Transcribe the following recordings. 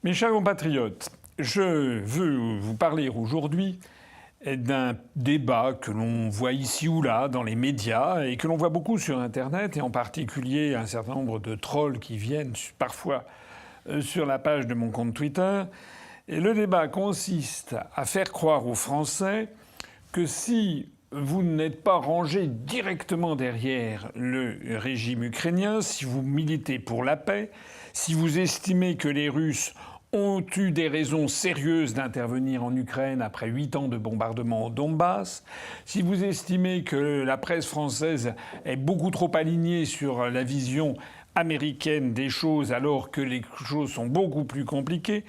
Mes chers compatriotes, je veux vous parler aujourd'hui d'un débat que l'on voit ici ou là dans les médias et que l'on voit beaucoup sur Internet, et en particulier un certain nombre de trolls qui viennent parfois sur la page de mon compte Twitter. Et le débat consiste à faire croire aux Français que si vous n'êtes pas rangé directement derrière le régime ukrainien, si vous militez pour la paix, si vous estimez que les Russes ont eu des raisons sérieuses d'intervenir en Ukraine après 8 ans de bombardement au Donbass, si vous estimez que la presse française est beaucoup trop alignée sur la vision américaine des choses alors que les choses sont beaucoup plus compliquées,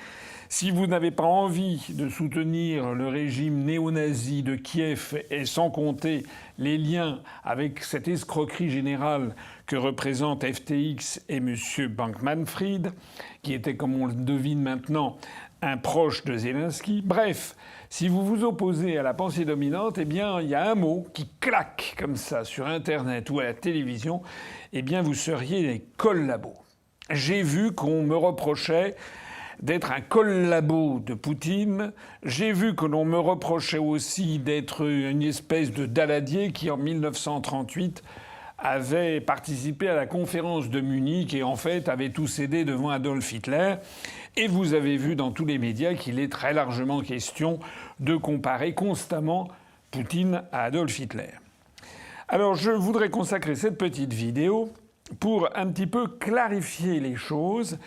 si vous n'avez pas envie de soutenir le régime néo-nazi de Kiev, et sans compter les liens avec cette escroquerie générale que représentent FTX et M. Bankman-Fried, qui était, comme on le devine maintenant, un proche de Zelensky. Bref, si vous vous opposez à la pensée dominante, eh bien, il y a un mot qui claque comme ça sur Internet ou à la télévision, eh bien, vous seriez des collabos. J'ai vu qu'on me reprochait d'être un collabo de Poutine. J'ai vu que l'on me reprochait aussi d'être une espèce de Daladier qui, en 1938, avait participé à la conférence de Munich et en fait avait tout cédé devant Adolf Hitler. Et vous avez vu dans tous les médias qu'il est très largement question de comparer constamment Poutine à Adolf Hitler. Alors je voudrais consacrer cette petite vidéo pour un petit peu clarifier les choses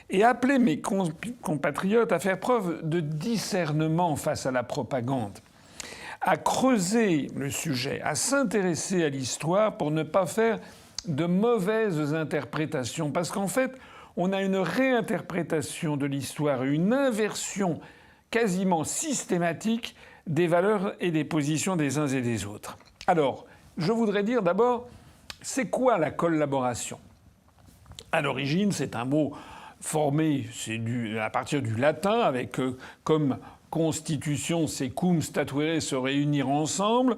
et appeler mes compatriotes à faire preuve de discernement face à la propagande, à creuser le sujet, à s'intéresser à l'histoire pour ne pas faire de mauvaises interprétations. Parce qu'en fait, on a une réinterprétation de l'histoire, une inversion quasiment systématique des valeurs et des positions des uns et des autres. Alors, je voudrais dire d'abord, c'est quoi la collaboration ? À l'origine, c'est un mot formé à partir du latin avec comme constitution, c'est cum statuere, se réunir ensemble.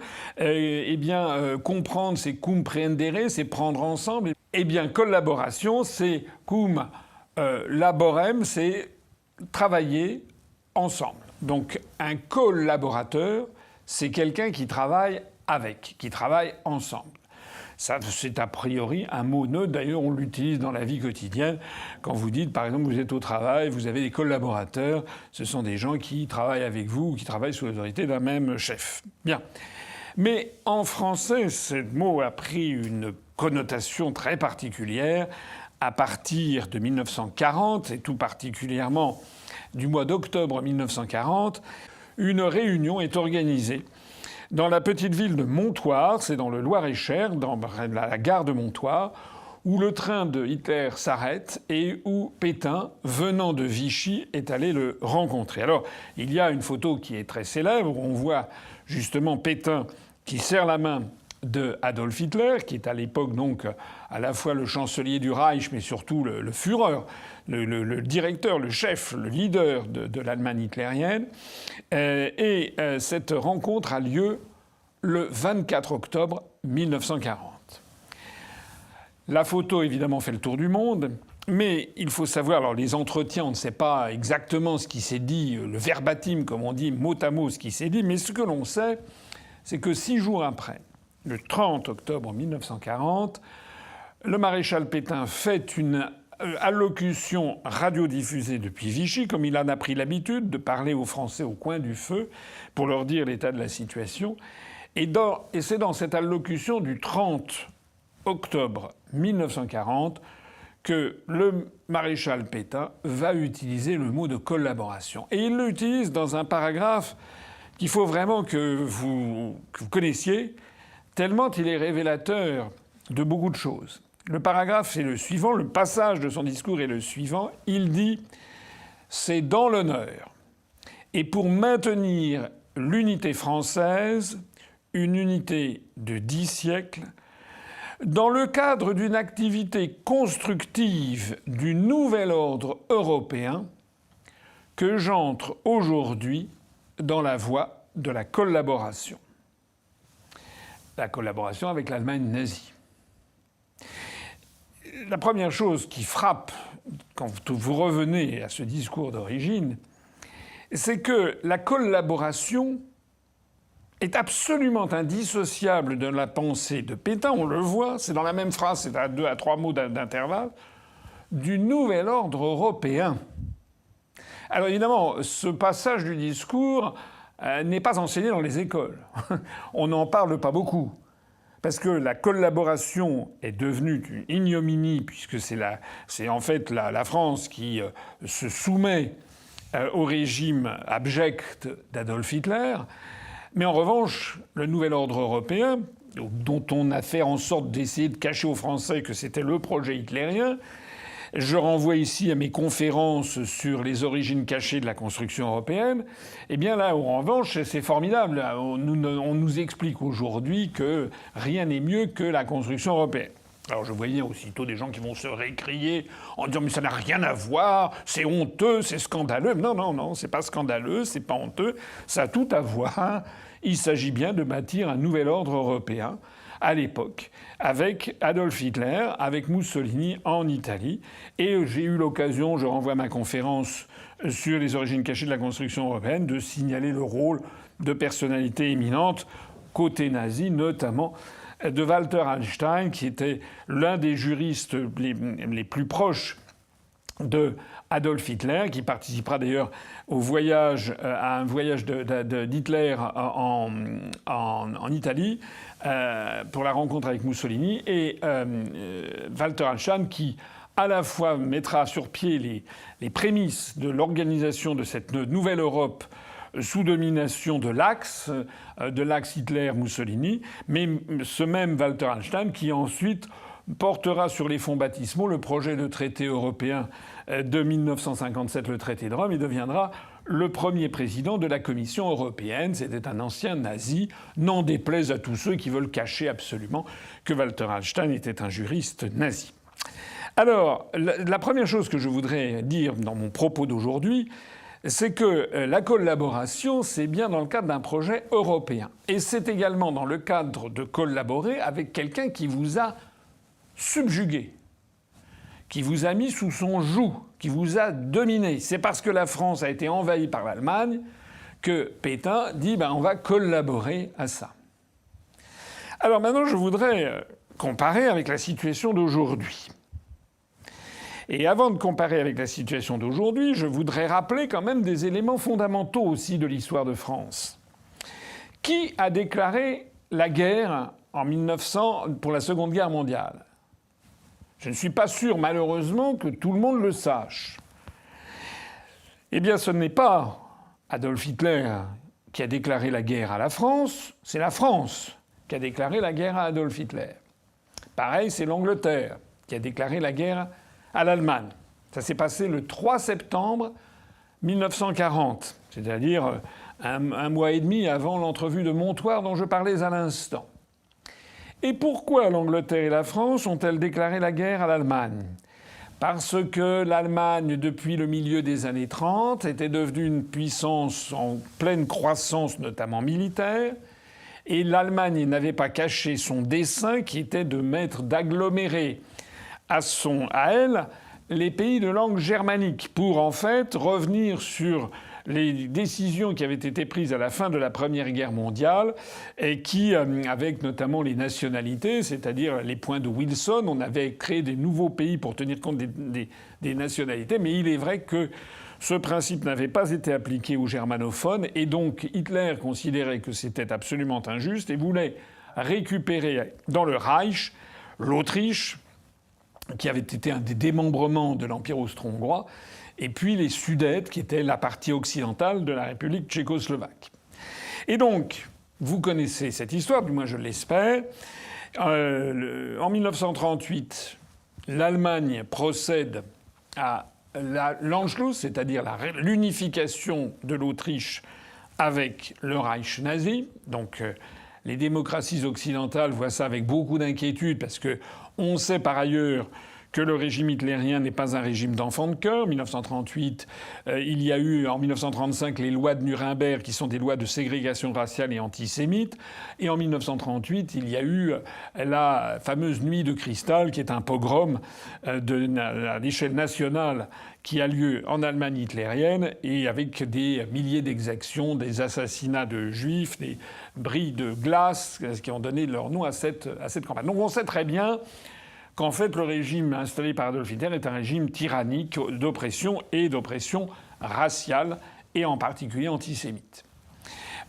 Comprendre, c'est cum prehendere, c'est prendre ensemble. Eh bien, collaboration, c'est cum laborem, c'est travailler ensemble. Donc, un collaborateur, c'est quelqu'un qui travaille avec, qui travaille ensemble. Ça, c'est a priori un mot neutre. D'ailleurs, on l'utilise dans la vie quotidienne. Quand vous dites, par exemple, vous êtes au travail, vous avez des collaborateurs, ce sont des gens qui travaillent avec vous ou qui travaillent sous l'autorité d'un même chef. Bien. Mais en français, ce mot a pris une connotation très particulière à partir de 1940, et tout particulièrement du mois d'octobre 1940. Une réunion est organisée dans la petite ville de Montoire, c'est dans le Loir-et-Cher, dans la gare de Montoire, où le train de Hitler s'arrête et où Pétain, venant de Vichy, est allé le rencontrer. Alors, il y a une photo qui est très célèbre, où on voit justement Pétain qui serre la main de Adolf Hitler, qui est à l'époque donc à la fois le chancelier du Reich, mais surtout le Führer, le directeur, le chef, le leader de l'Allemagne hitlérienne. Cette rencontre a lieu le 24 octobre 1940. La photo, évidemment, fait le tour du monde. Mais il faut savoir, alors les entretiens, on ne sait pas exactement ce qui s'est dit, le verbatim, comme on dit, mot à mot ce qui s'est dit, mais ce que l'on sait, c'est que 6 jours après, le 30 octobre 1940, le maréchal Pétain fait une allocution radiodiffusée depuis Vichy, comme il en a pris l'habitude de parler aux Français au coin du feu pour leur dire l'état de la situation. Et c'est dans cette allocution du 30 octobre 1940 que le maréchal Pétain va utiliser le mot de collaboration. Et il l'utilise dans un paragraphe qu'il faut vraiment que vous connaissiez, tellement il est révélateur de beaucoup de choses. Le paragraphe, c'est le suivant, le passage de son discours est le suivant. Il dit « C'est dans l'honneur et pour maintenir l'unité française, une unité de 10 siècles, dans le cadre d'une activité constructive du nouvel ordre européen, que j'entre aujourd'hui dans la voie de la collaboration. » La collaboration avec l'Allemagne nazie. La première chose qui frappe quand vous revenez à ce discours d'origine, c'est que la collaboration est absolument indissociable de la pensée de Pétain, on le voit, c'est dans la même phrase, c'est à 2 à 3 mots d'intervalle, du nouvel ordre européen. Alors évidemment, ce passage du discours n'est pas enseigné dans les écoles. On n'en parle pas beaucoup. Parce que la collaboration est devenue une ignominie, puisque c'est en fait la France qui se soumet au régime abject d'Adolf Hitler. Mais en revanche, le nouvel ordre européen, dont on a fait en sorte d'essayer de cacher aux Français que c'était le projet hitlérien, je renvoie ici à mes conférences sur les origines cachées de la construction européenne. Eh bien là, en revanche, c'est formidable. On nous explique aujourd'hui que rien n'est mieux que la construction européenne. Alors je voyais aussitôt des gens qui vont se récrier en disant « mais ça n'a rien à voir, c'est honteux, c'est scandaleux ». Non, non, non, c'est pas scandaleux, c'est pas honteux, ça a tout à voir. Il s'agit bien de bâtir un nouvel ordre européen à l'époque, avec Adolf Hitler, avec Mussolini en Italie. Et j'ai eu l'occasion, je renvoie à ma conférence sur les origines cachées de la construction européenne, de signaler le rôle de personnalités éminentes, côté nazi notamment, de Walter Hallstein, qui était l'un des juristes les plus proches de Adolf Hitler, qui participera d'ailleurs à un voyage d'Hitler en Italie pour la rencontre avec Mussolini, et Walter Hallstein qui à la fois mettra sur pied les prémices de l'organisation de cette nouvelle Europe sous domination de l'axe Hitler-Mussolini, mais ce même Walter Hallstein qui ensuite portera sur les fonds baptismaux le projet de traité européen de 1957, le traité de Rome, et deviendra le premier président de la Commission européenne. C'était un ancien nazi, n'en déplaise à tous ceux qui veulent cacher absolument que Walter Hallstein était un juriste nazi. Alors, la première chose que je voudrais dire dans mon propos d'aujourd'hui, c'est que la collaboration, c'est bien dans le cadre d'un projet européen. Et c'est également dans le cadre de collaborer avec quelqu'un qui vous a subjugué, qui vous a mis sous son joug, qui vous a dominé. C'est parce que la France a été envahie par l'Allemagne que Pétain dit on va collaborer à ça. Alors maintenant, je voudrais comparer avec la situation d'aujourd'hui. Et avant de comparer avec la situation d'aujourd'hui, je voudrais rappeler quand même des éléments fondamentaux aussi de l'histoire de France. Qui a déclaré la guerre en 1900 pour la Seconde Guerre mondiale ? Je ne suis pas sûr, malheureusement, que tout le monde le sache. Eh bien, ce n'est pas Adolf Hitler qui a déclaré la guerre à la France, c'est la France qui a déclaré la guerre à Adolf Hitler. Pareil, c'est l'Angleterre qui a déclaré la guerre à l'Allemagne. Ça s'est passé le 3 septembre 1940, c'est-à-dire un mois et demi avant l'entrevue de Montoire dont je parlais à l'instant. Et pourquoi l'Angleterre et la France ont-elles déclaré la guerre à l'Allemagne ? Parce que l'Allemagne, depuis le milieu des années 30, était devenue une puissance en pleine croissance, notamment militaire, et l'Allemagne n'avait pas caché son dessein qui était d'agglomérer à elle les pays de langue germanique pour en fait revenir sur les décisions qui avaient été prises à la fin de la Première Guerre mondiale et qui, avec notamment les nationalités, c'est-à-dire les points de Wilson, on avait créé des nouveaux pays pour tenir compte des nationalités, mais il est vrai que ce principe n'avait pas été appliqué aux germanophones et donc Hitler considérait que c'était absolument injuste et voulait récupérer dans le Reich l'Autriche, qui avait été un des démembrements de l'Empire austro-hongrois, et puis les Sudètes, qui étaient la partie occidentale de la République tchécoslovaque. Et donc, vous connaissez cette histoire, du moins je l'espère. En 1938, l'Allemagne procède à l'Anschluss, c'est-à-dire l'unification de l'Autriche avec le Reich nazi. Donc les démocraties occidentales voient ça avec beaucoup d'inquiétude parce que on sait par ailleurs que le régime hitlérien n'est pas un régime d'enfant de cœur. 1938, il y a eu en 1935 les lois de Nuremberg qui sont des lois de ségrégation raciale et antisémites. Et en 1938, il y a eu la fameuse nuit de cristal qui est un pogrom à l'échelle nationale qui a lieu en Allemagne hitlérienne et avec des milliers d'exactions, des assassinats de juifs, des bris de glace qui ont donné leur nom à cette campagne. Donc on sait très bien qu'en fait le régime installé par Adolf Hitler est un régime tyrannique d'oppression et d'oppression raciale et en particulier antisémite.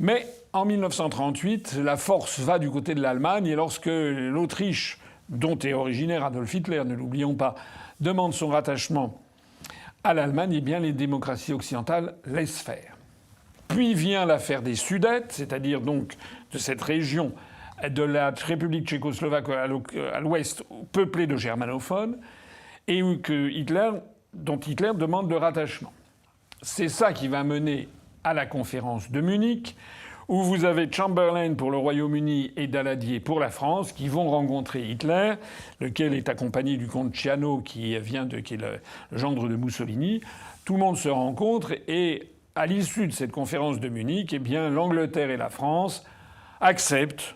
Mais en 1938, la force va du côté de l'Allemagne et lorsque l'Autriche, dont est originaire Adolf Hitler, ne l'oublions pas, demande son rattachement à l'Allemagne, eh bien les démocraties occidentales laissent faire. Puis vient l'affaire des Sudètes, c'est-à-dire donc de cette région de la République tchécoslovaque à l'ouest peuplée de germanophones, et dont Hitler demande le rattachement. C'est ça qui va mener à la conférence de Munich, où vous avez Chamberlain pour le Royaume-Uni et Daladier pour la France, qui vont rencontrer Hitler, lequel est accompagné du comte Ciano, qui est le gendre de Mussolini. Tout le monde se rencontre et, à l'issue de cette conférence de Munich, eh bien, l'Angleterre et la France acceptent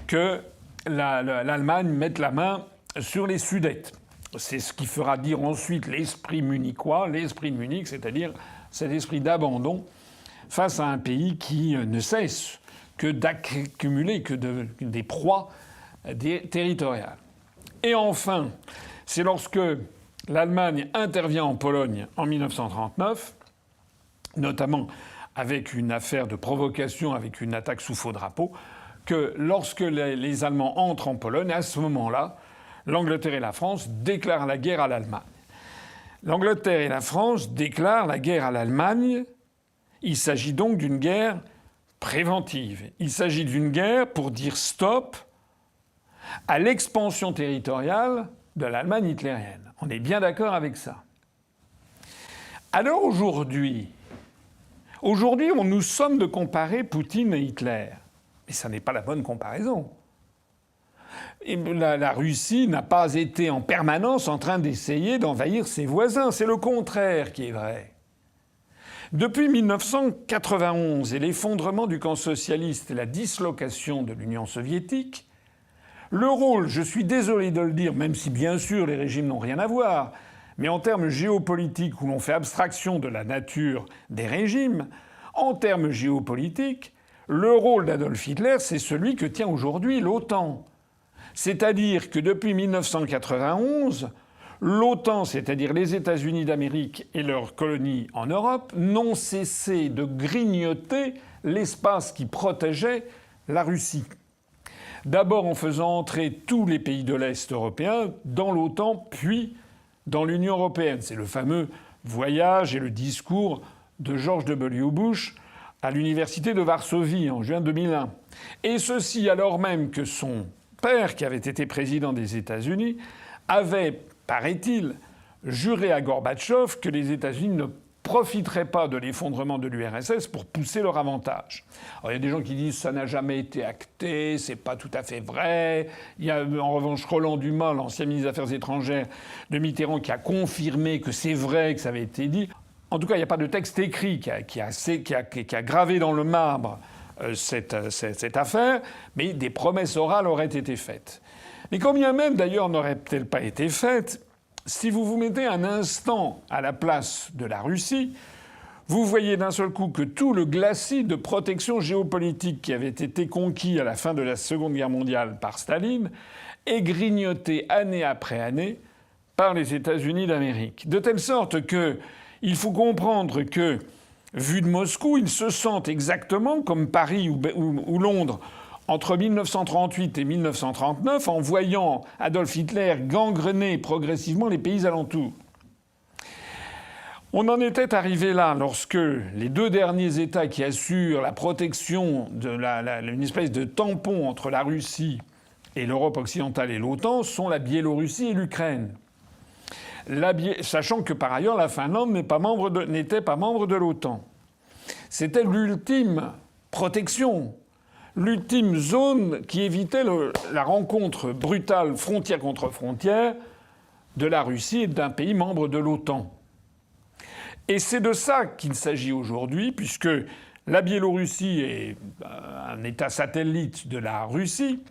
que l'Allemagne mette la main sur les Sudètes. C'est ce qui fera dire ensuite l'esprit munichois, l'esprit de Munich, c'est-à-dire cet esprit d'abandon face à un pays qui ne cesse que d'accumuler des proies territoriales. Et enfin, c'est lorsque l'Allemagne intervient en Pologne en 1939, notamment avec une affaire de provocation, avec une attaque sous faux drapeau, que lorsque les Allemands entrent en Pologne, à ce moment-là, l'Angleterre et la France déclarent la guerre à l'Allemagne. L'Angleterre et la France déclarent la guerre à l'Allemagne. Il s'agit donc d'une guerre préventive. Il s'agit d'une guerre pour dire stop à l'expansion territoriale de l'Allemagne hitlérienne. On est bien d'accord avec ça. Alors aujourd'hui, on nous somme de comparer Poutine et Hitler. Mais ça n'est pas la bonne comparaison. Et la Russie n'a pas été en permanence en train d'essayer d'envahir ses voisins. C'est le contraire qui est vrai. Depuis 1991 et l'effondrement du camp socialiste et la dislocation de l'Union soviétique, le rôle, je suis désolé de le dire, même si bien sûr les régimes n'ont rien à voir, mais en termes géopolitiques où l'on fait abstraction de la nature des régimes, en termes géopolitiques, le rôle d'Adolf Hitler, c'est celui que tient aujourd'hui l'OTAN. C'est-à-dire que depuis 1991, l'OTAN, c'est-à-dire les États-Unis d'Amérique et leurs colonies en Europe, n'ont cessé de grignoter l'espace qui protégeait la Russie. D'abord en faisant entrer tous les pays de l'Est européen dans l'OTAN, puis dans l'Union européenne. C'est le fameux voyage et le discours de George W. Bush à l'université de Varsovie en juin 2001. Et ceci alors même que son père, qui avait été président des États-Unis, avait, paraît-il, juré à Gorbatchev que les États-Unis ne profiteraient pas de l'effondrement de l'URSS pour pousser leur avantage. Alors, il y a des gens qui disent que ça n'a jamais été acté, c'est pas tout à fait vrai. Il y a en revanche Roland Dumas, l'ancien ministre des Affaires étrangères de Mitterrand, qui a confirmé que c'est vrai, que ça avait été dit. En tout cas, il n'y a pas de texte écrit qui a gravé dans le marbre cette affaire, mais des promesses orales auraient été faites. Mais combien même, d'ailleurs, n'auraient-elles pas été faites, si vous vous mettez un instant à la place de la Russie, vous voyez d'un seul coup que tout le glacis de protection géopolitique qui avait été conquis à la fin de la Seconde Guerre mondiale par Staline est grignoté année après année par les États-Unis d'Amérique. De telle sorte que il faut comprendre que, vu de Moscou, ils se sentent exactement comme Paris ou Londres entre 1938 et 1939 en voyant Adolf Hitler gangrener progressivement les pays alentours. On en était arrivé là lorsque les deux derniers États qui assurent la protection une espèce de tampon entre la Russie et l'Europe occidentale et l'OTAN sont la Biélorussie et l'Ukraine. Sachant que par ailleurs la Finlande n'était pas membre de l'OTAN. C'était l'ultime protection, l'ultime zone qui évitait la rencontre brutale, frontière contre frontière, de la Russie et d'un pays membre de l'OTAN. Et c'est de ça qu'il s'agit aujourd'hui, puisque la Biélorussie est un État satellite de la Russie,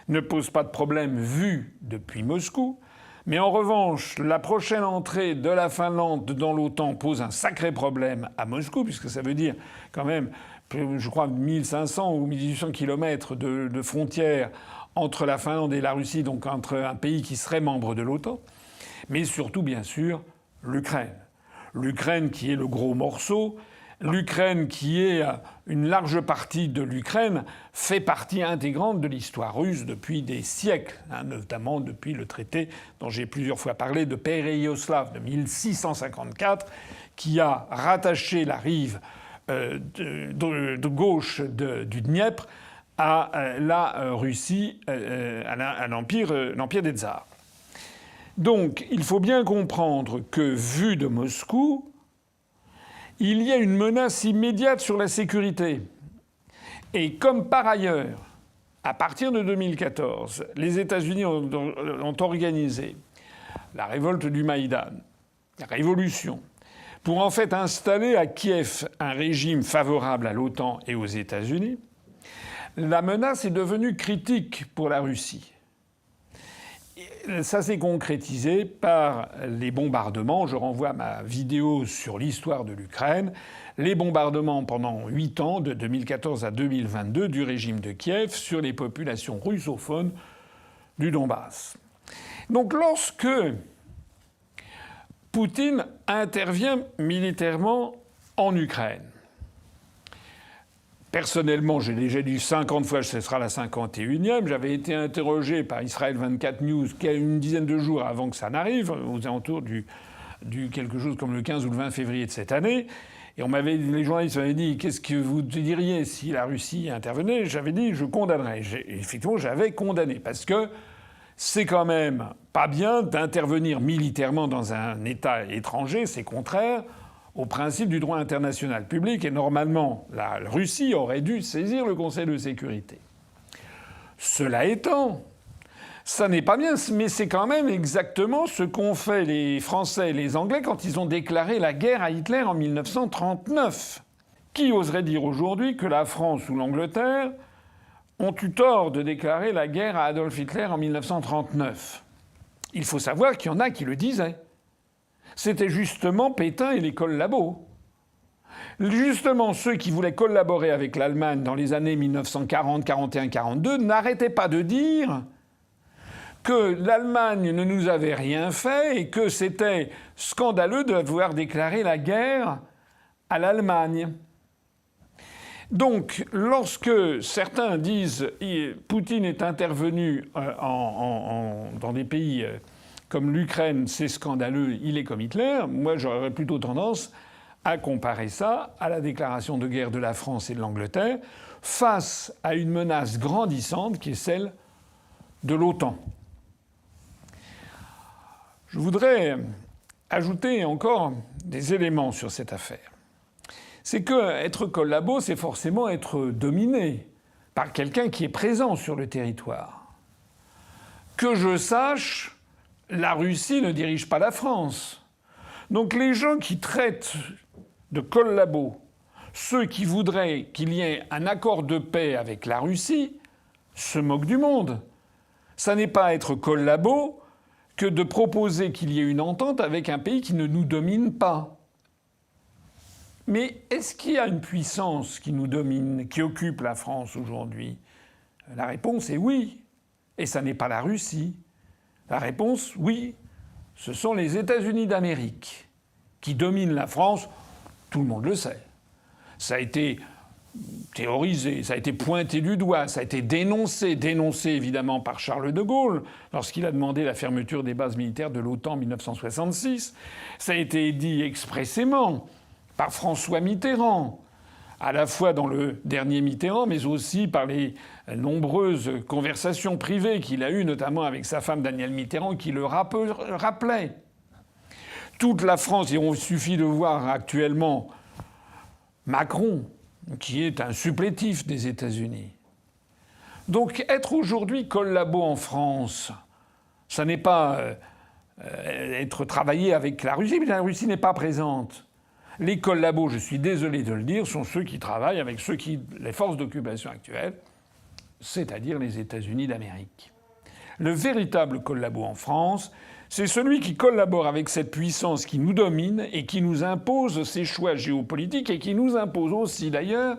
ne pose pas de problème vu depuis Moscou. Mais en revanche, la prochaine entrée de la Finlande dans l'OTAN pose un sacré problème à Moscou, puisque ça veut dire quand même, je crois, 1500 ou 1800 kilomètres de frontières entre la Finlande et la Russie, donc entre un pays qui serait membre de l'OTAN. Mais surtout, bien sûr, l'Ukraine. L'Ukraine qui est le gros morceau. L'Ukraine, qui est une large partie de l'Ukraine, fait partie intégrante de l'histoire russe depuis des siècles, notamment depuis le traité dont j'ai plusieurs fois parlé de Péreyaslav de 1654, qui a rattaché la rive de gauche du Dniepr à la Russie, à l'empire des tsars. Donc il faut bien comprendre que, vu de Moscou, il y a une menace immédiate sur la sécurité. Et comme par ailleurs, à partir de 2014, les États-Unis ont organisé la révolte du Maïdan, la révolution, pour en fait installer à Kiev un régime favorable à l'OTAN et aux États-Unis, la menace est devenue critique pour la Russie. Ça s'est concrétisé par les bombardements. Je renvoie à ma vidéo sur l'histoire de l'Ukraine. Les bombardements pendant 8 ans, de 2014 à 2022, du régime de Kiev sur les populations russophones du Donbass. Donc lorsque Poutine intervient militairement en Ukraine, personnellement, j'ai déjà dit 50 fois, ce sera la 51e. J'avais été interrogé par Israël 24 News une dizaine de jours avant que ça n'arrive, aux alentours du quelque chose comme le 15 ou le 20 février de cette année. Et les journalistes m'avaient dit « Qu'est-ce que vous diriez si la Russie intervenait ?» J'avais dit « Je condamnerais ». Effectivement, j'avais condamné, parce que c'est quand même pas bien d'intervenir militairement dans un État étranger, c'est contraire au principe du droit international public, et normalement, la Russie aurait dû saisir le Conseil de sécurité. Cela étant, ça n'est pas bien, mais c'est quand même exactement ce qu'ont fait les Français et les Anglais quand ils ont déclaré la guerre à Hitler en 1939. Qui oserait dire aujourd'hui que la France ou l'Angleterre ont eu tort de déclarer la guerre à Adolf Hitler en 1939 ? Il faut savoir qu'il y en a qui le disaient. C'était justement Pétain et les collabos. Justement, ceux qui voulaient collaborer avec l'Allemagne dans les années 1940, 41, 42 n'arrêtaient pas de dire que l'Allemagne ne nous avait rien fait et que c'était scandaleux d'avoir déclaré la guerre à l'Allemagne. Donc, lorsque certains disent Poutine est intervenu dans des pays comme l'Ukraine, c'est scandaleux, il est comme Hitler, moi j'aurais plutôt tendance à comparer ça à la déclaration de guerre de la France et de l'Angleterre face à une menace grandissante qui est celle de l'OTAN. Je voudrais ajouter encore des éléments sur cette affaire. C'est que être collabo, c'est forcément être dominé par quelqu'un qui est présent sur le territoire. Que je sache, la Russie ne dirige pas la France. Donc les gens qui traitent de collabo ceux qui voudraient qu'il y ait un accord de paix avec la Russie se moquent du monde. Ça n'est pas être collabo que de proposer qu'il y ait une entente avec un pays qui ne nous domine pas. Mais est-ce qu'il y a une puissance qui nous domine, qui occupe la France aujourd'hui ? La réponse est oui. Et ça n'est pas la Russie. La réponse, oui. Ce sont les États-Unis d'Amérique qui dominent la France. Tout le monde le sait. Ça a été théorisé, ça a été pointé du doigt, ça a été dénoncé évidemment par Charles de Gaulle lorsqu'il a demandé la fermeture des bases militaires de l'OTAN en 1966. Ça a été dit expressément par François Mitterrand, à la fois dans le dernier Mitterrand, mais aussi par les nombreuses conversations privées qu'il a eues, notamment avec sa femme Danielle Mitterrand, qui le rappelait. Toute la France, et il suffit de voir actuellement Macron, qui est un supplétif des États-Unis. Donc être aujourd'hui collabo en France, ça n'est pas être travaillé avec la Russie, mais la Russie n'est pas présente. Les collabos, je suis désolé de le dire, sont ceux qui travaillent avec les forces d'occupation actuelles, c'est-à-dire les États-Unis d'Amérique. Le véritable collabo en France, c'est celui qui collabore avec cette puissance qui nous domine et qui nous impose ses choix géopolitiques et qui nous impose aussi d'ailleurs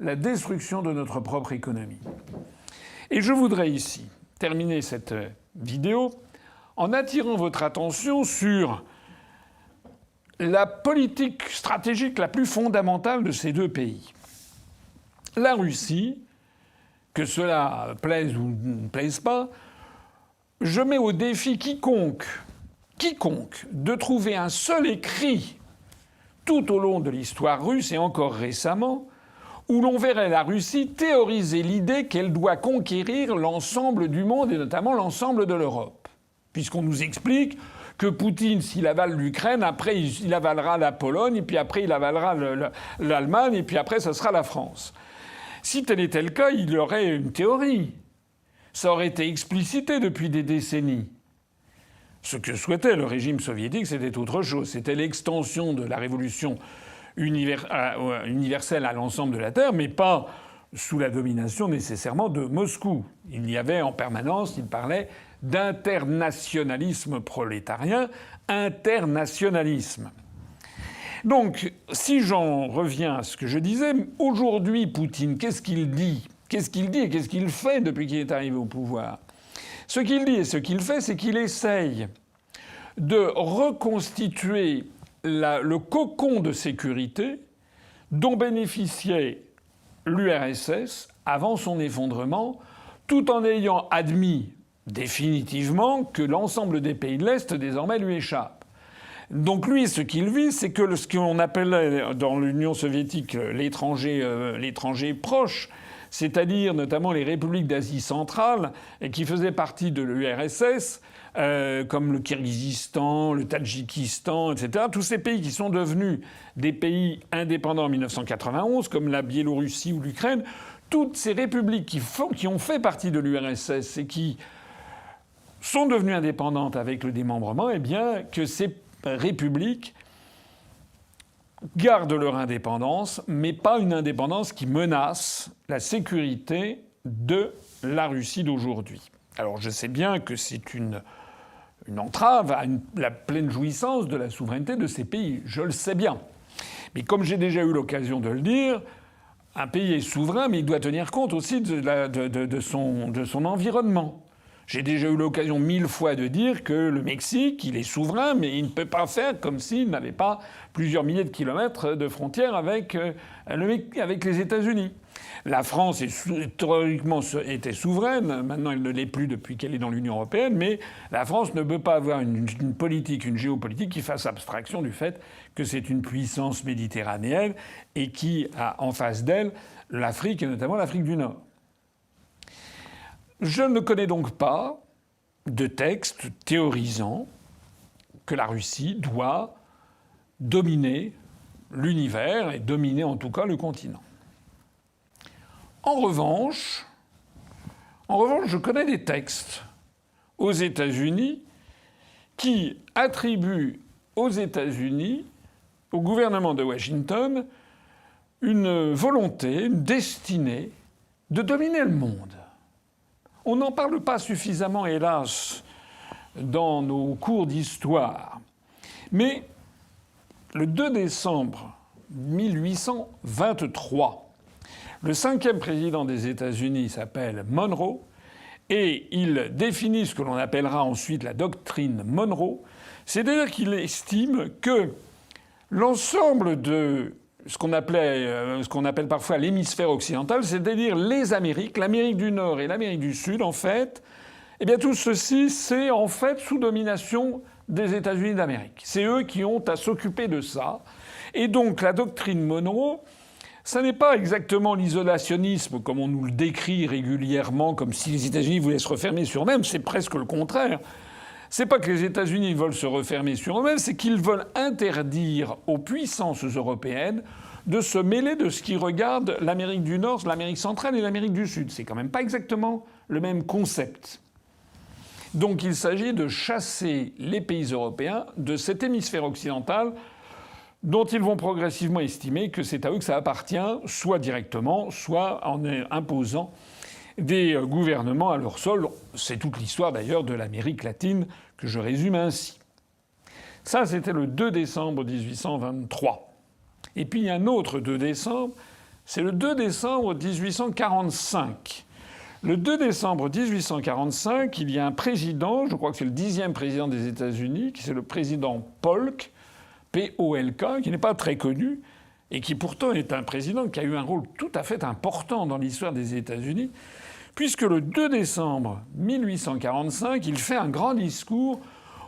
la destruction de notre propre économie. Et je voudrais ici terminer cette vidéo en attirant votre attention sur la politique stratégique la plus fondamentale de ces deux pays. La Russie, que cela plaise ou ne plaise pas, je mets au défi quiconque de trouver un seul écrit tout au long de l'histoire russe et encore récemment où l'on verrait la Russie théoriser l'idée qu'elle doit conquérir l'ensemble du monde et notamment l'ensemble de l'Europe. Puisqu'on nous explique que Poutine, s'il avale l'Ukraine, après il avalera la Pologne, et puis après il avalera l'Allemagne, et puis après ce sera la France. Si tel était le cas, il y aurait une théorie. Ça aurait été explicité depuis des décennies. Ce que souhaitait le régime soviétique, c'était autre chose. C'était l'extension de la révolution universelle à l'ensemble de la Terre, mais pas sous la domination nécessairement de Moscou. Il y avait en permanence, il parlait d'internationalisme prolétarien, internationalisme. Donc, si j'en reviens à ce que je disais, aujourd'hui, Poutine, qu'est-ce qu'il dit ? Qu'est-ce qu'il dit et qu'est-ce qu'il fait depuis qu'il est arrivé au pouvoir ? Ce qu'il dit et ce qu'il fait, c'est qu'il essaye de reconstituer le cocon de sécurité dont bénéficiait l'URSS avant son effondrement, tout en ayant admis définitivement que l'ensemble des pays de l'Est désormais lui échappe. Donc lui, ce qu'il vit, c'est que ce qu'on appelait dans l'Union soviétique l'étranger proche, c'est-à-dire notamment les républiques d'Asie centrale, et qui faisaient partie de l'URSS, comme le Kirghizistan, le Tadjikistan, etc. Tous ces pays qui sont devenus des pays indépendants en 1991, comme la Biélorussie ou l'Ukraine, toutes ces républiques qui ont fait partie de l'URSS et qui sont devenues indépendantes avec le démembrement, eh bien, que ces républiques gardent leur indépendance, mais pas une indépendance qui menace la sécurité de la Russie d'aujourd'hui. Alors je sais bien que c'est une entrave à la pleine jouissance de la souveraineté de ces pays, je le sais bien. Mais comme j'ai déjà eu l'occasion de le dire, un pays est souverain, mais il doit tenir compte aussi de son environnement. J'ai déjà eu l'occasion 1000 fois de dire que le Mexique, il est souverain, mais il ne peut pas faire comme s'il n'avait pas plusieurs milliers de kilomètres de frontières avec les États-Unis. La France historiquement était souveraine, maintenant elle ne l'est plus depuis qu'elle est dans l'Union européenne, mais la France ne peut pas avoir une politique, une géopolitique qui fasse abstraction du fait que c'est une puissance méditerranéenne et qui a en face d'elle l'Afrique et notamment l'Afrique du Nord. Je ne connais donc pas de texte théorisant que la Russie doit dominer l'univers et dominer en tout cas le continent. En revanche, je connais des textes aux États-Unis qui attribuent aux États-Unis, au gouvernement de Washington, une volonté, une destinée de dominer le monde. On n'en parle pas suffisamment, hélas, dans nos cours d'histoire. Mais le 2 décembre 1823, le 5e président des États-Unis s'appelle Monroe et il définit ce que l'on appellera ensuite la doctrine Monroe, c'est-à-dire qu'il estime que l'ensemble de ce qu'on appelle parfois l'hémisphère occidental, c'est-à-dire les Amériques, l'Amérique du Nord et l'Amérique du Sud, en fait, eh bien tout ceci, c'est en fait sous domination des États-Unis d'Amérique. C'est eux qui ont à s'occuper de ça. Et donc la doctrine Monroe, ça n'est pas exactement l'isolationnisme comme on nous le décrit régulièrement, comme si les États-Unis voulaient se refermer sur eux-mêmes, c'est presque le contraire. C'est pas que les États-Unis veulent se refermer sur eux-mêmes, c'est qu'ils veulent interdire aux puissances européennes de se mêler de ce qui regarde l'Amérique du Nord, l'Amérique centrale et l'Amérique du Sud. C'est quand même pas exactement le même concept. Donc il s'agit de chasser les pays européens de cet hémisphère occidental dont ils vont progressivement estimer que c'est à eux que ça appartient, soit directement, soit en imposant des gouvernements à leur sol. C'est toute l'histoire d'ailleurs de l'Amérique latine que je résume ainsi. Ça, c'était le 2 décembre 1823. Et puis il y a un autre 2 décembre, c'est le 2 décembre 1845. Le 2 décembre 1845, il y a un président, je crois que c'est le 10e président des États-Unis, c'est le président Polk, P-O-L-K, qui n'est pas très connu, et qui pourtant est un président qui a eu un rôle tout à fait important dans l'histoire des États-Unis, puisque le 2 décembre 1845, il fait un grand discours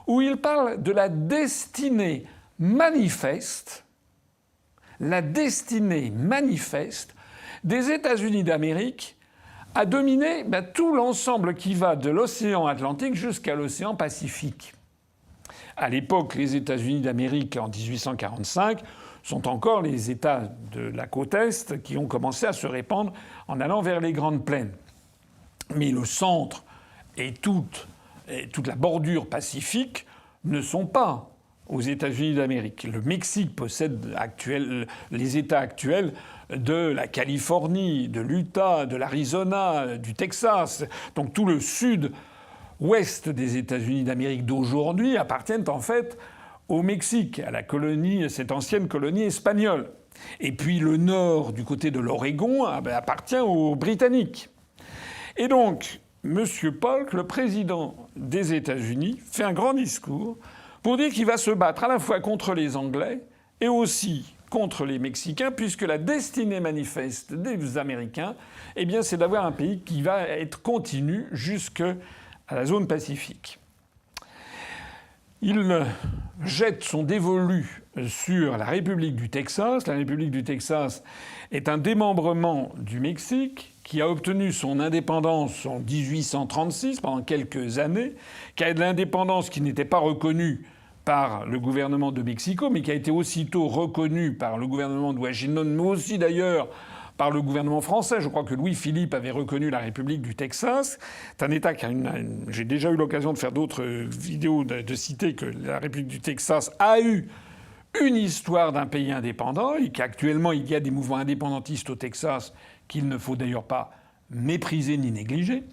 où il parle de la destinée manifeste des États-Unis d'Amérique à dominer tout l'ensemble qui va de l'océan Atlantique jusqu'à l'océan Pacifique. À l'époque, les États-Unis d'Amérique, en 1845, sont encore les États de la côte Est qui ont commencé à se répandre en allant vers les Grandes Plaines. Mais le centre et toute la bordure pacifique ne sont pas aux États-Unis d'Amérique. Le Mexique possède les États actuels de la Californie, de l'Utah, de l'Arizona, du Texas. Donc tout le sud-ouest des États-Unis d'Amérique d'aujourd'hui appartiennent en fait au Mexique, à la colonie, cette ancienne colonie espagnole. Et puis le nord, du côté de l'Oregon, appartient aux Britanniques. Et donc, M. Polk, le président des États-Unis, fait un grand discours pour dire qu'il va se battre à la fois contre les Anglais et aussi contre les Mexicains, puisque la destinée manifeste des Américains, c'est d'avoir un pays qui va être continu jusqu'à la zone Pacifique. Il jette son dévolu sur la République du Texas. La République du Texas est un démembrement du Mexique qui a obtenu son indépendance en 1836, pendant quelques années, qui a de l'indépendance qui n'était pas reconnue par le gouvernement de Mexico, mais qui a été aussitôt reconnue par le gouvernement de Washington, mais aussi d'ailleurs par le gouvernement français. Je crois que Louis-Philippe avait reconnu la République du Texas. C'est un État qui a j'ai déjà eu l'occasion de faire d'autres vidéos de citer que la République du Texas a eu une histoire d'un pays indépendant et qu'actuellement il y a des mouvements indépendantistes au Texas qu'il ne faut d'ailleurs pas mépriser ni négliger.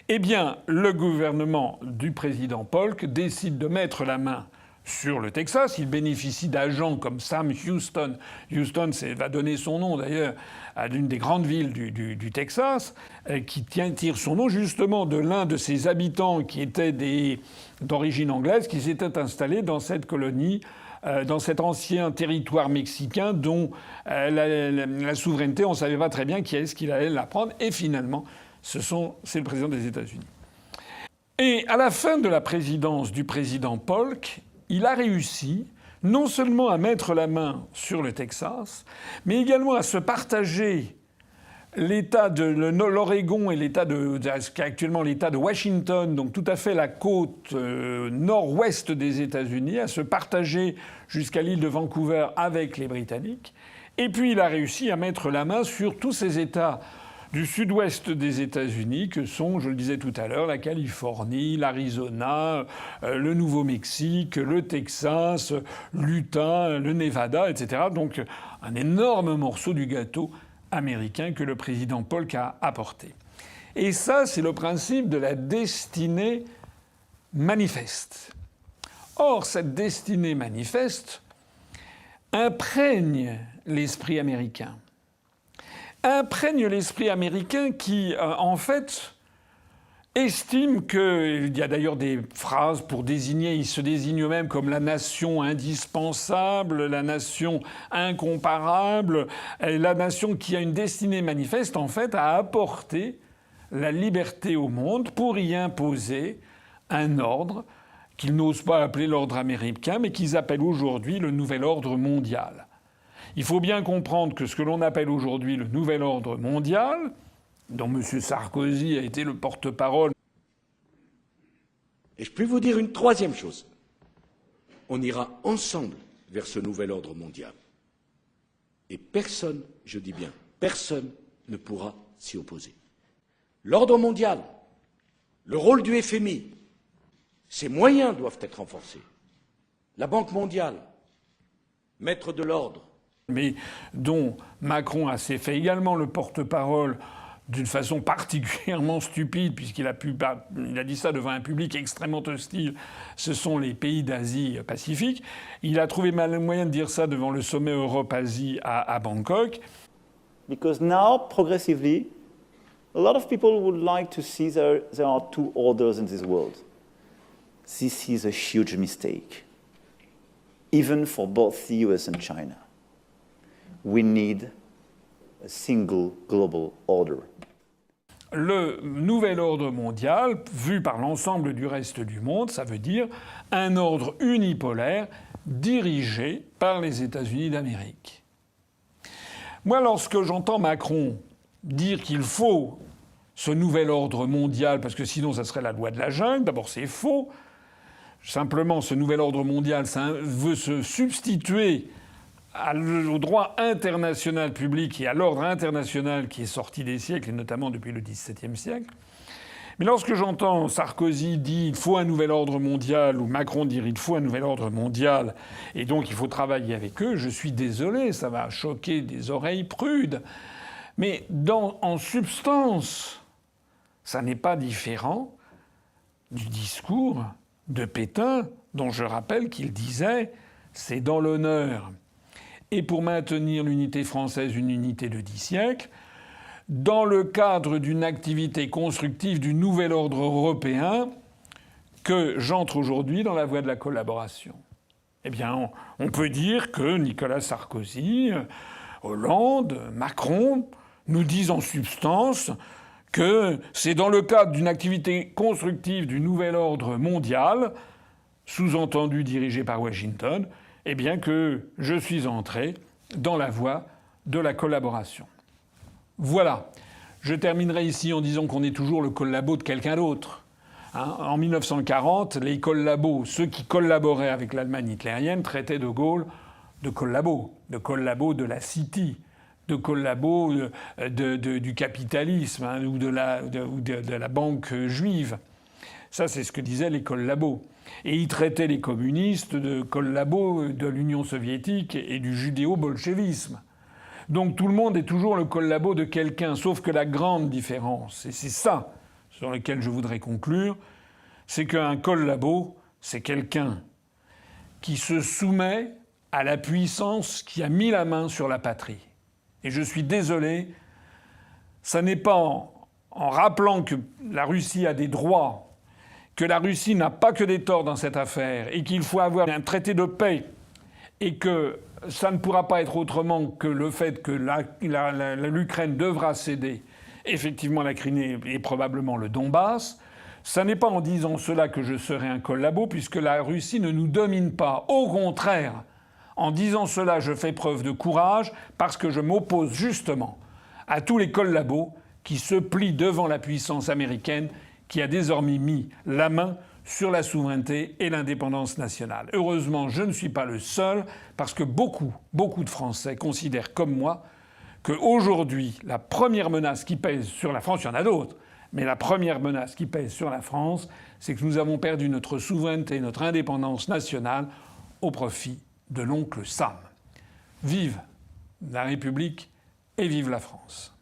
Le gouvernement du président Polk décide de mettre la main sur le Texas. Il bénéficie d'agents comme Sam Houston. Houston va donner son nom d'ailleurs à l'une des grandes villes du Texas, qui tire son nom justement de l'un de ses habitants qui était d'origine anglaise, qui s'était installé dans cette colonie, dans cet ancien territoire mexicain dont la souveraineté, on ne savait pas très bien qui est-ce qu'il allait la prendre. Et finalement, c'est le président des États-Unis. Et à la fin de la présidence du président Polk, il a réussi non seulement à mettre la main sur le Texas, mais également à se partager l'État de l'Oregon et actuellement l'État de Washington, donc tout à fait la côte nord-ouest des États-Unis, à se partager jusqu'à l'île de Vancouver avec les Britanniques. Et puis il a réussi à mettre la main sur tous ces États du sud-ouest des États-Unis que sont, je le disais tout à l'heure, la Californie, l'Arizona, le Nouveau-Mexique, le Texas, l'Utah, le Nevada, etc. Donc un énorme morceau du gâteau américain que le président Polk a apporté. Et ça, c'est le principe de la destinée manifeste. Or, cette destinée manifeste imprègne l'esprit américain. Imprègne l'esprit américain qui, en fait, estime qu'il y a d'ailleurs des phrases pour désigner, il se désigne eux-mêmes comme la nation indispensable, la nation incomparable, la nation qui a une destinée manifeste, en fait, à apporter la liberté au monde pour y imposer un ordre qu'ils n'osent pas appeler l'ordre américain, mais qu'ils appellent aujourd'hui le nouvel ordre mondial. Il faut bien comprendre que ce que l'on appelle aujourd'hui le nouvel ordre mondial, dont M. Sarkozy a été le porte-parole. Et je peux vous dire une troisième chose. On ira ensemble vers ce nouvel ordre mondial. Et personne, je dis bien, personne ne pourra s'y opposer. L'ordre mondial, le rôle du FMI, Ses moyens doivent être renforcés. La Banque mondiale, maître de l'ordre. Mais dont Macron s'est fait également le porte-parole d'une façon particulièrement stupide, puisqu'il a dit ça devant un public extrêmement hostile, ce sont les pays d'Asie-Pacifique. Il a trouvé le moyen de dire ça devant le sommet Europe-Asie à Bangkok. Because now, progressively, a lot of people would like to see there are two orders in this world. This is a huge mistake, even for both the US and China. We need a single global order. Le nouvel ordre mondial, vu par l'ensemble du reste du monde, ça veut dire un ordre unipolaire dirigé par les États-Unis d'Amérique. Moi, lorsque j'entends Macron dire qu'il faut ce nouvel ordre mondial, parce que sinon ça serait la loi de la jungle, d'abord c'est faux. Simplement, ce nouvel ordre mondial, ça veut se substituer au droit international public et à l'ordre international qui est sorti des siècles, et notamment depuis le XVIIe siècle. Mais lorsque j'entends Sarkozy dire il faut un nouvel ordre mondial, ou Macron dire il faut un nouvel ordre mondial, et donc il faut travailler avec eux, je suis désolé, ça va choquer des oreilles prudes. Mais en substance, ça n'est pas différent du discours de Pétain, dont je rappelle qu'il disait « c'est dans l'honneur ». Et pour maintenir l'unité française, une unité de 10 siècles, dans le cadre d'une activité constructive du nouvel ordre européen, que j'entre aujourd'hui dans la voie de la collaboration. Eh bien, on peut dire que Nicolas Sarkozy, Hollande, Macron nous disent en substance que c'est dans le cadre d'une activité constructive du nouvel ordre mondial, sous-entendu dirigé par Washington, eh bien que je suis entré dans la voie de la collaboration. Voilà. Je terminerai ici en disant qu'on est toujours le collabo de quelqu'un d'autre. En 1940, les collabos, ceux qui collaboraient avec l'Allemagne hitlérienne, traitaient de Gaulle de collabo de la City, de collabo du capitalisme ou de la banque juive. Ça, c'est ce que disaient les collabos. Et ils traitaient les communistes de collabos de l'Union soviétique et du judéo-bolchevisme. Donc tout le monde est toujours le collabo de quelqu'un, sauf que la grande différence, et c'est ça sur lequel je voudrais conclure, c'est qu'un collabo, c'est quelqu'un qui se soumet à la puissance qui a mis la main sur la patrie. Et je suis désolé, ça n'est pas en rappelant que la Russie a des droits, que la Russie n'a pas que des torts dans cette affaire et qu'il faut avoir un traité de paix et que ça ne pourra pas être autrement que le fait que l'Ukraine devra céder effectivement la Crimée et probablement le Donbass. Ça n'est pas en disant cela que je serai un collabo, puisque la Russie ne nous domine pas. Au contraire, en disant cela, je fais preuve de courage parce que je m'oppose justement à tous les collabos qui se plient devant la puissance américaine qui a désormais mis la main sur la souveraineté et l'indépendance nationale. Heureusement, je ne suis pas le seul, parce que beaucoup de Français considèrent comme moi qu'aujourd'hui, la première menace qui pèse sur la France, il y en a d'autres, mais la première menace qui pèse sur la France, c'est que nous avons perdu notre souveraineté et notre indépendance nationale au profit de l'oncle Sam. Vive la République et vive la France.